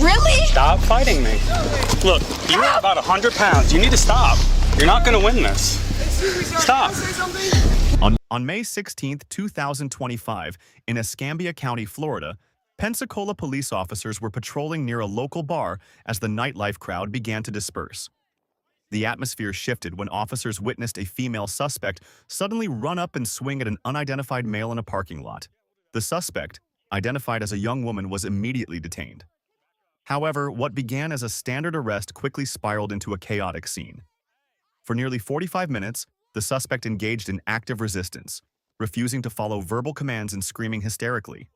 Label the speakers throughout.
Speaker 1: Really?
Speaker 2: Stop fighting me. Look, you're about 100 pounds. You need to stop. You're not going to win this. Stop.
Speaker 3: On May 16, 2025, in Escambia County, Florida, Pensacola police officers were patrolling near a local bar as the nightlife crowd began to disperse. The atmosphere shifted when officers witnessed a female suspect suddenly run up and swing at an unidentified male in a parking lot. The suspect, identified as a young woman, was immediately detained. However, what began as a standard arrest quickly spiraled into a chaotic scene. For nearly 45 minutes, the suspect engaged in active resistance, refusing to follow verbal commands and screaming hysterically.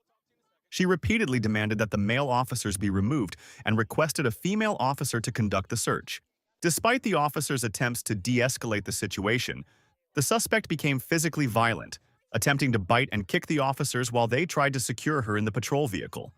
Speaker 3: She repeatedly demanded that the male officers be removed and requested a female officer to conduct the search. Despite the officers' attempts to de-escalate the situation, the suspect became physically violent, attempting to bite and kick the officers while they tried to secure her in the patrol vehicle.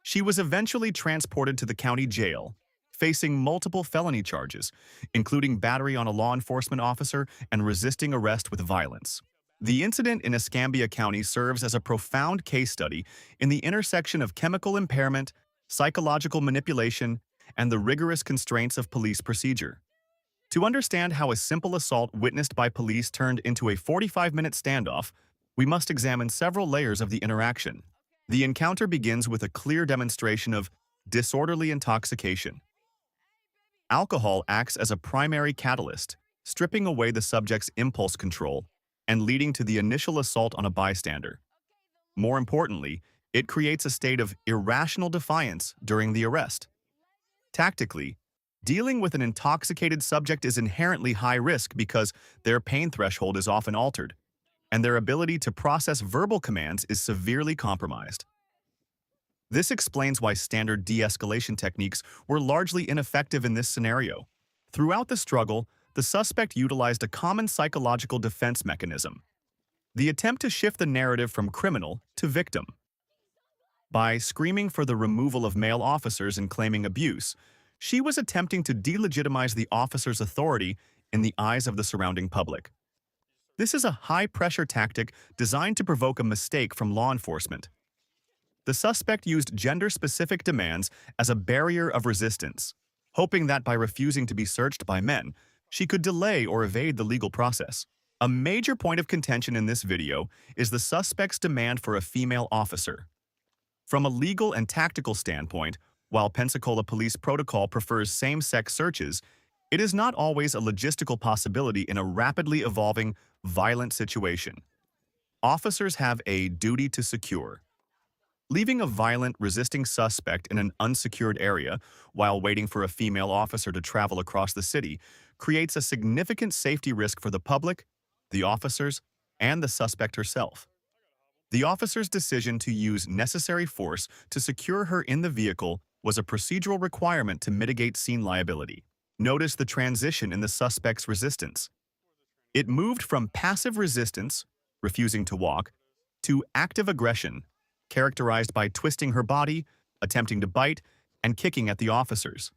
Speaker 3: She was eventually transported to the county jail, facing multiple felony charges, including battery on a law enforcement officer and resisting arrest with violence. The incident in Escambia County serves as a profound case study in the intersection of chemical impairment, psychological manipulation, and the rigorous constraints of police procedure. To understand how a simple assault witnessed by police turned into a 45-minute standoff, we must examine several layers of the interaction. The encounter begins with a clear demonstration of disorderly intoxication. Alcohol acts as a primary catalyst, stripping away the subject's impulse control and leading to the initial assault on a bystander. More importantly, it creates a state of irrational defiance during the arrest. Tactically, dealing with an intoxicated subject is inherently high risk because their pain threshold is often altered, and their ability to process verbal commands is severely compromised. This explains why standard de-escalation techniques were largely ineffective in this scenario. Throughout the struggle, the suspect utilized a common psychological defense mechanism: the attempt to shift the narrative from criminal to victim. By screaming for the removal of male officers and claiming abuse, she was attempting to delegitimize the officer's authority in the eyes of the surrounding public. This is a high-pressure tactic designed to provoke a mistake from law enforcement. The suspect used gender-specific demands as a barrier of resistance, hoping that by refusing to be searched by men, she could delay or evade the legal process. A major point of contention in this video is the suspect's demand for a female officer. From a legal and tactical standpoint, while Pensacola police protocol prefers same-sex searches, it is not always a logistical possibility in a rapidly evolving, violent situation. Officers have a duty to secure. Leaving a violent, resisting suspect in an unsecured area while waiting for a female officer to travel across the city creates a significant safety risk for the public, the officers, and the suspect herself. The officer's decision to use necessary force to secure her in the vehicle was a procedural requirement to mitigate scene liability. Notice the transition in the suspect's resistance. It moved from passive resistance, refusing to walk, to active aggression, characterized by twisting her body, attempting to bite, and kicking at the officers.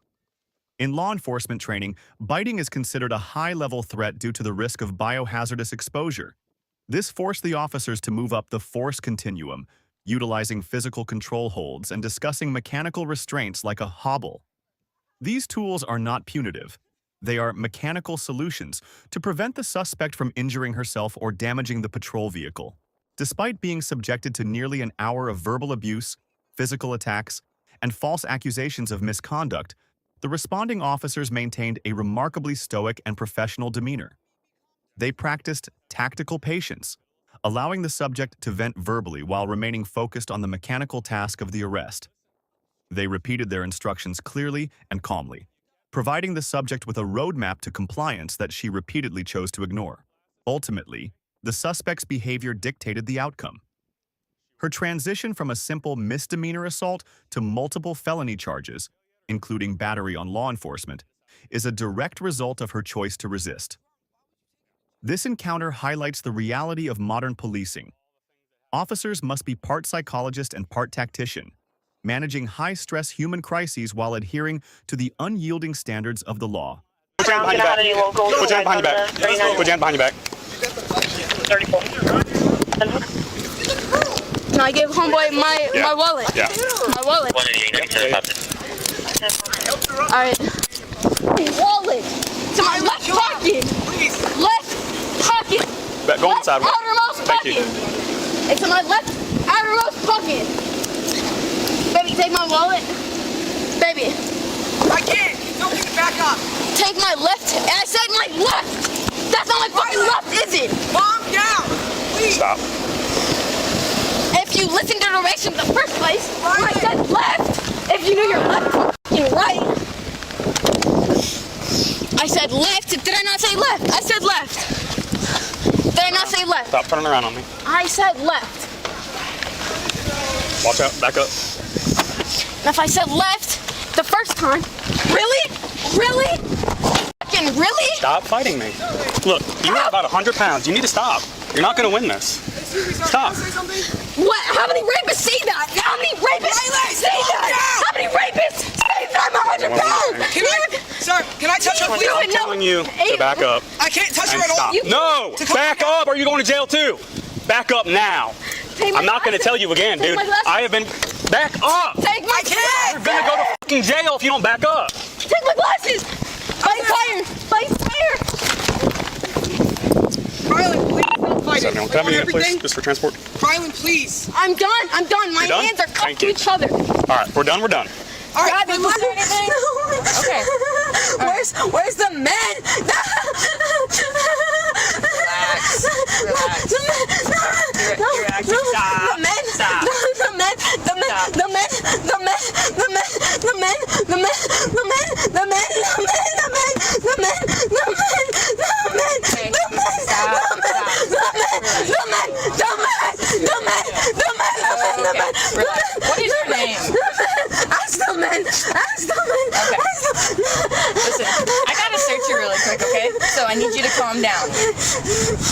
Speaker 3: In law enforcement training, biting is considered a high-level threat due to the risk of biohazardous exposure. This forced the officers to move up the force continuum, utilizing physical control holds and discussing mechanical restraints like a hobble. These tools are not punitive. They are mechanical solutions to prevent the suspect from injuring herself or damaging the patrol vehicle. Despite being subjected to nearly an hour of verbal abuse, physical attacks, and false accusations of misconduct, the responding officers maintained a remarkably stoic and professional demeanor. They practiced tactical patience, allowing the subject to vent verbally while remaining focused on the mechanical task of the arrest. They repeated their instructions clearly and calmly, providing the subject with a roadmap to compliance that she repeatedly chose to ignore. Ultimately, the suspect's behavior dictated the outcome. Her transition from a simple misdemeanor assault to multiple felony charges, including battery on law enforcement, is a direct result of her choice to resist. This encounter highlights the reality of modern policing. Officers must be part psychologist and part tactician, managing high-stress human crises while adhering to the unyielding standards of the law.
Speaker 2: Put your hand behind your back. Put your hand behind your back. Put your hand behind your back.
Speaker 1: 34. Can I give homeboy my wallet?
Speaker 2: Yeah.
Speaker 1: My wallet.
Speaker 4: 188,
Speaker 1: Alright. Wallet. To my left pocket. Left pocket.
Speaker 2: Go inside.
Speaker 1: Outermost
Speaker 2: Thank
Speaker 1: pocket.
Speaker 2: you.
Speaker 1: It's in my left outermost pocket. Baby, take my wallet. Baby.
Speaker 4: I can't. Don't pick it back up.
Speaker 1: Take my left. And I said my left. That's not my fucking left, is it?
Speaker 4: Calm down. Please.
Speaker 2: Stop.
Speaker 1: If you listened to directions in the first place, I said left. If you knew your left, fucking right. I said left. Did I not say left? I said left. Did I not say left?
Speaker 2: Stop turning around on me.
Speaker 1: I said left.
Speaker 2: Watch out. Back up.
Speaker 1: And if I said left the first time, really? Really? Fucking really?
Speaker 2: Stop fighting me. Look, you are about 100 pounds. You need to stop. You're not going to win this. Stop.
Speaker 1: What? How many rapists say that? How many rapists say that? How many rapists say that I'm 100 pounds?
Speaker 4: Sir, can I touch her, please?
Speaker 2: I'm telling you to back up.
Speaker 4: I can't touch her
Speaker 2: And
Speaker 4: at all.
Speaker 2: stop. No! Back up or you're going to jail too. Back up now. I'm not going to tell you again, dude. I have been... Back up!
Speaker 1: Take my glasses!
Speaker 2: You're going to go to fucking jail if you don't back up.
Speaker 1: Take my glasses! Fight fire! Fight fire!
Speaker 4: Rylan, please don't fight it.
Speaker 2: Can I have a unit, please? Just for transport.
Speaker 4: Rylan, please.
Speaker 1: I'm done. I'm done. My
Speaker 2: You're done?
Speaker 1: hands are cupped
Speaker 2: Thank
Speaker 1: to
Speaker 2: you.
Speaker 1: each other.
Speaker 2: All right, we're done. We're done.
Speaker 4: All right.
Speaker 1: God, was there anything? Okay. Where's the men?
Speaker 5: Relax. You're acting. Stop.
Speaker 1: The men.
Speaker 5: Stop.
Speaker 1: The men. The men. The men. The men. The men. The men. The men. The men. The men. The men. The men. The men. The men.
Speaker 5: Okay.
Speaker 1: The men.
Speaker 5: Stop.
Speaker 1: The men. The men. The men. The men. The men. The men.
Speaker 5: Relax. What is your name?
Speaker 1: Ask the men. Ask the men.
Speaker 5: Listen, I gotta search you really quick, okay? So I need you to calm down.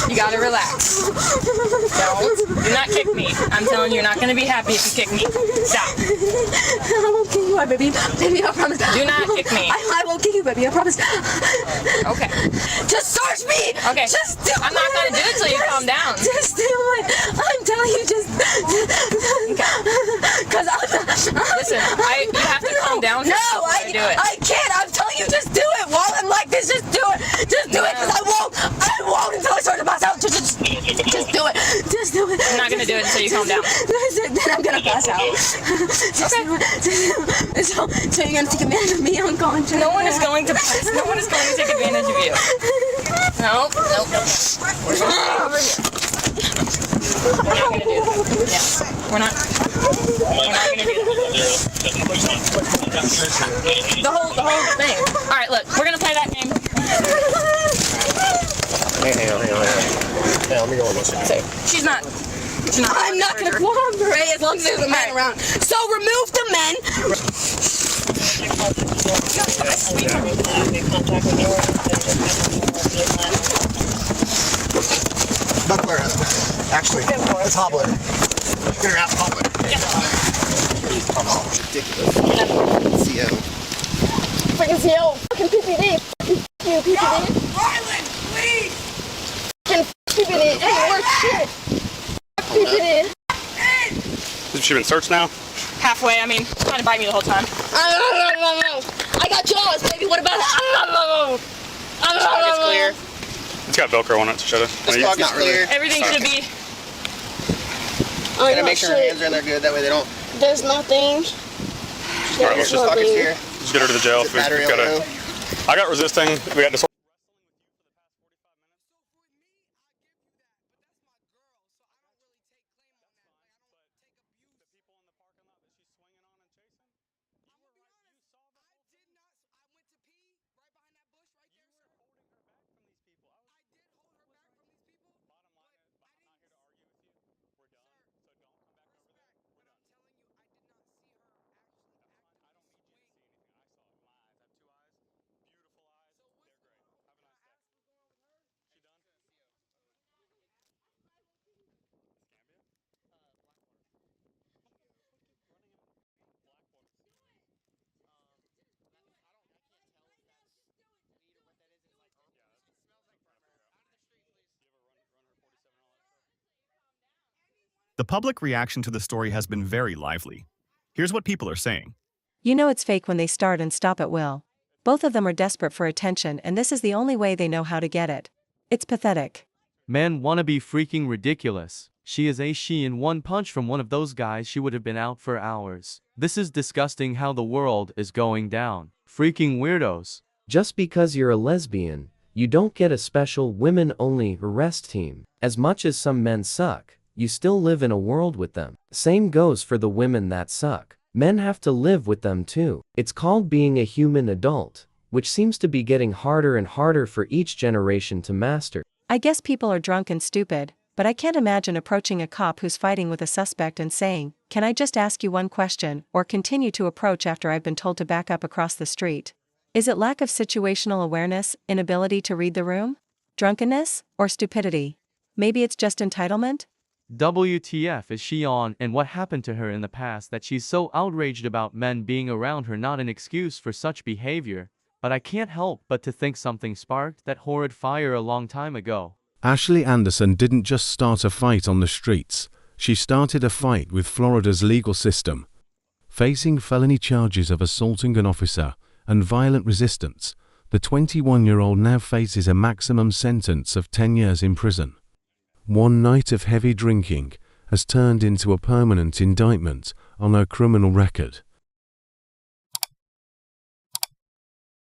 Speaker 5: You gotta relax. Do not kick me. I'm telling you, you're not gonna be happy if you kick me. Stop.
Speaker 1: I won't kick you, baby. Baby, I promise.
Speaker 5: Do not kick me.
Speaker 1: I won't kick you, baby. I promise.
Speaker 5: Okay.
Speaker 1: Just search me.
Speaker 5: Okay.
Speaker 1: Just do
Speaker 5: I'm not gonna do it till you calm down.
Speaker 1: Just do it. I'm telling you, just. Cause
Speaker 5: Listen, you have to calm down.
Speaker 1: No,
Speaker 5: I do it.
Speaker 1: I can't. I'm telling you, just do it. While I'm like this, just do it. Just do it, cause I won't until I start to pass out. Just do it. Just do it.
Speaker 5: I'm not gonna do it until you calm down.
Speaker 1: Then I'm gonna pass out. Just do it. So you're gonna take advantage of me? I'm going to.
Speaker 5: No one is going to take advantage of you. Nope. We're gonna stay over here. We're not gonna do that. Yeah. We're not gonna do that. The whole thing. Alright, look, we're gonna play that game.
Speaker 6: Hey, let me go and listen.
Speaker 5: She's not
Speaker 1: I'm not gonna cooperate as long as there's a man around. So remove the men.
Speaker 6: Buckler, actually, let's hobble her. Get her out, hobble her. Ridiculous. CO.
Speaker 1: Freaking CO. Fucking PPD. Fucking PPD.
Speaker 4: Rylan, please.
Speaker 1: Fucking PPD. It ain't worth shit. Fuck PPD.
Speaker 2: Has she been searched now?
Speaker 5: halfway. I mean, trying to bite me the whole time.
Speaker 1: I got jaws, baby. What about it?
Speaker 5: It's clear.
Speaker 2: It's got Velcro on it, should have.
Speaker 6: This dog is clear.
Speaker 5: Everything should be.
Speaker 6: Gotta make sure her hands are in there good, that way they don't.
Speaker 1: There's nothing.
Speaker 2: All right, let's just
Speaker 6: Pockets here.
Speaker 2: get her to the jail.
Speaker 6: Is it battery on low?
Speaker 2: I got resisting. We got disorder.
Speaker 3: The public reaction to the story has been very lively. Here's what people are saying.
Speaker 7: You know it's fake when they start and stop at will. Both of them are desperate for attention, and this is the only way they know how to get it. It's pathetic.
Speaker 8: Man, wanna be freaking ridiculous. She is a she, in one punch from one of those guys she would have been out for hours. This is disgusting how the world is going down. Freaking weirdos.
Speaker 9: Just because you're a lesbian, you don't get a special women-only arrest team. As much as some men suck, you still live in a world with them. Same goes for the women that suck. Men have to live with them too. It's called being a human adult, which seems to be getting harder and harder for each generation to master.
Speaker 7: I guess people are drunk and stupid, but I can't imagine approaching a cop who's fighting with a suspect and saying, "Can I just ask you one question?" or continue to approach after I've been told to back up across the street. Is it lack of situational awareness, inability to read the room? Drunkenness? Or stupidity? Maybe it's just entitlement?
Speaker 8: WTF is she on, and what happened to her in the past that she's so outraged about men being around her? Not an excuse for such behavior, but I can't help but to think something sparked that horrid fire a long time ago.
Speaker 10: Ashley Anderson didn't just start a fight on the streets, she started a fight with Florida's legal system. Facing felony charges of assaulting an officer and violent resistance, the 21-year-old now faces a maximum sentence of 10 years in prison. One night of heavy drinking has turned into a permanent indictment on her criminal record.